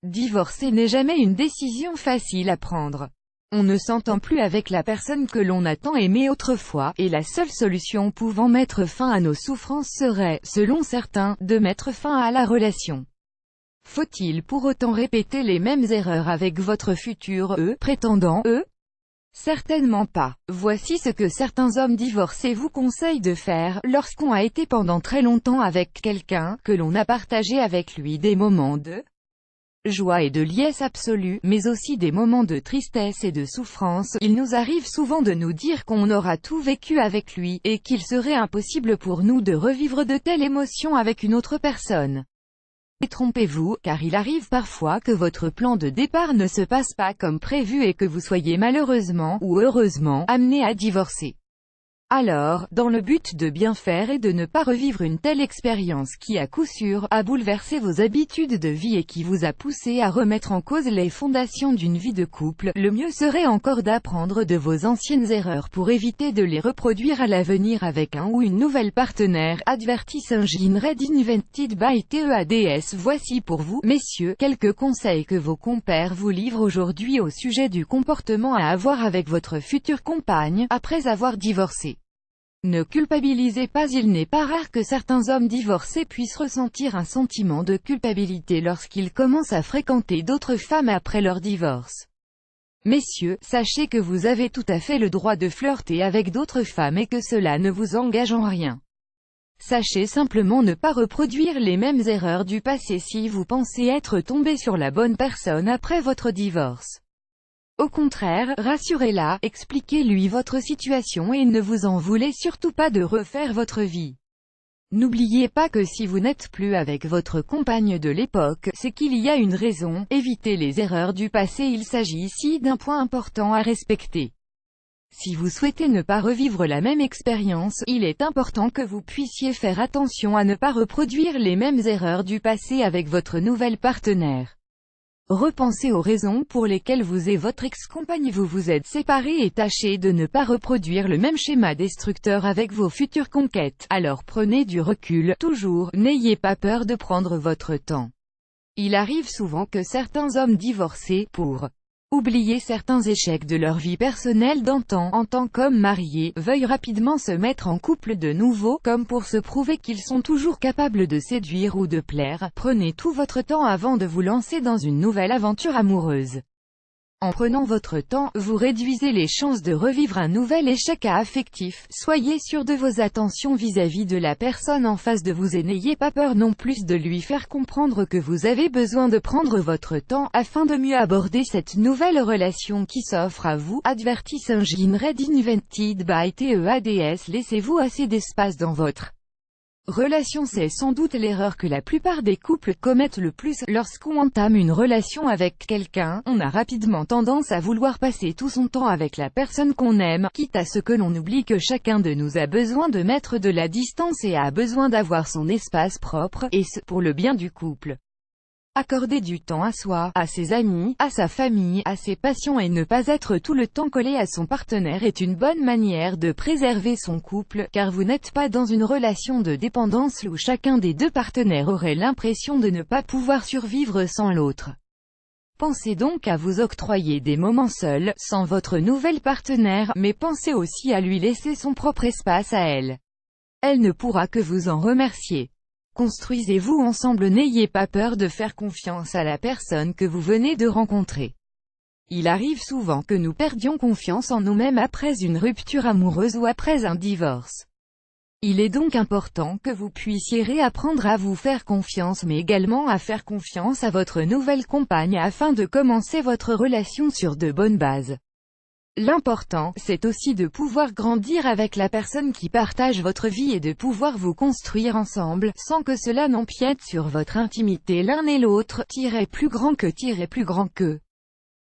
Divorcer n'est jamais une décision facile à prendre. On ne s'entend plus avec la personne que l'on a tant aimée autrefois, et la seule solution pouvant mettre fin à nos souffrances serait, selon certains, de mettre fin à la relation. Faut-il pour autant répéter les mêmes erreurs avec votre futur prétendant Certainement pas. Voici ce que certains hommes divorcés vous conseillent de faire, lorsqu'on a été pendant très longtemps avec quelqu'un, que l'on a partagé avec lui des moments de joie et de liesse absolue, mais aussi des moments de tristesse et de souffrance. Il nous arrive souvent de nous dire qu'on aura tout vécu avec lui, et qu'il serait impossible pour nous de revivre de telles émotions avec une autre personne. Détrompez-vous, car il arrive parfois que votre plan de départ ne se passe pas comme prévu et que vous soyez malheureusement, ou heureusement, amené à divorcer. Alors, dans le but de bien faire et de ne pas revivre une telle expérience qui à coup sûr, a bouleversé vos habitudes de vie et qui vous a poussé à remettre en cause les fondations d'une vie de couple, le mieux serait encore d'apprendre de vos anciennes erreurs pour éviter de les reproduire à l'avenir avec un ou une nouvelle partenaire. Advertising Red Invented by TEADS. Voici pour vous, messieurs, quelques conseils que vos compères vous livrent aujourd'hui au sujet du comportement à avoir avec votre future compagne, après avoir divorcé. Ne culpabilisez pas. Il n'est pas rare que certains hommes divorcés puissent ressentir un sentiment de culpabilité lorsqu'ils commencent à fréquenter d'autres femmes après leur divorce. Messieurs, sachez que vous avez tout à fait le droit de flirter avec d'autres femmes et que cela ne vous engage en rien. Sachez simplement ne pas reproduire les mêmes erreurs du passé si vous pensez être tombé sur la bonne personne après votre divorce. Au contraire, rassurez-la, expliquez-lui votre situation et ne vous en voulez surtout pas de refaire votre vie. N'oubliez pas que si vous n'êtes plus avec votre compagne de l'époque, c'est qu'il y a une raison. Évitez les erreurs du passé. Il s'agit ici d'un point important à respecter. Si vous souhaitez ne pas revivre la même expérience, il est important que vous puissiez faire attention à ne pas reproduire les mêmes erreurs du passé avec votre nouvelle partenaire. Repensez aux raisons pour lesquelles vous et votre ex-compagne vous êtes séparés et tâchez de ne pas reproduire le même schéma destructeur avec vos futures conquêtes. Alors prenez du recul, toujours, n'ayez pas peur de prendre votre temps. Il arrive souvent que certains hommes divorcés, pour oublier certains échecs de leur vie personnelle d'antan, en tant qu'hommes mariés, veuillent rapidement se mettre en couple de nouveau, comme pour se prouver qu'ils sont toujours capables de séduire ou de plaire. Prenez tout votre temps avant de vous lancer dans une nouvelle aventure amoureuse. En prenant votre temps, vous réduisez les chances de revivre un nouvel échec affectif. Soyez sûr de vos attentions vis-à-vis de la personne en face de vous et n'ayez pas peur non plus de lui faire comprendre que vous avez besoin de prendre votre temps, afin de mieux aborder cette nouvelle relation qui s'offre à vous. Advertising Red Invented by TEADS. Laissez-vous assez d'espace dans votre relation. C'est sans doute l'erreur que la plupart des couples commettent le plus. Lorsqu'on entame une relation avec quelqu'un, on a rapidement tendance à vouloir passer tout son temps avec la personne qu'on aime, quitte à ce que l'on oublie que chacun de nous a besoin de mettre de la distance et a besoin d'avoir son espace propre, et ce, pour le bien du couple. Accorder du temps à soi, à ses amis, à sa famille, à ses passions et ne pas être tout le temps collé à son partenaire est une bonne manière de préserver son couple, car vous n'êtes pas dans une relation de dépendance où chacun des deux partenaires aurait l'impression de ne pas pouvoir survivre sans l'autre. Pensez donc à vous octroyer des moments seuls, sans votre nouvelle partenaire, mais pensez aussi à lui laisser son propre espace à elle. Elle ne pourra que vous en remercier. Construisez-vous ensemble. N'ayez pas peur de faire confiance à la personne que vous venez de rencontrer. Il arrive souvent que nous perdions confiance en nous-mêmes après une rupture amoureuse ou après un divorce. Il est donc important que vous puissiez réapprendre à vous faire confiance mais également à faire confiance à votre nouvelle compagne afin de commencer votre relation sur de bonnes bases. L'important, c'est aussi de pouvoir grandir avec la personne qui partage votre vie et de pouvoir vous construire ensemble, sans que cela n'empiète sur votre intimité l'un et l'autre. Plus grand que plus grand que.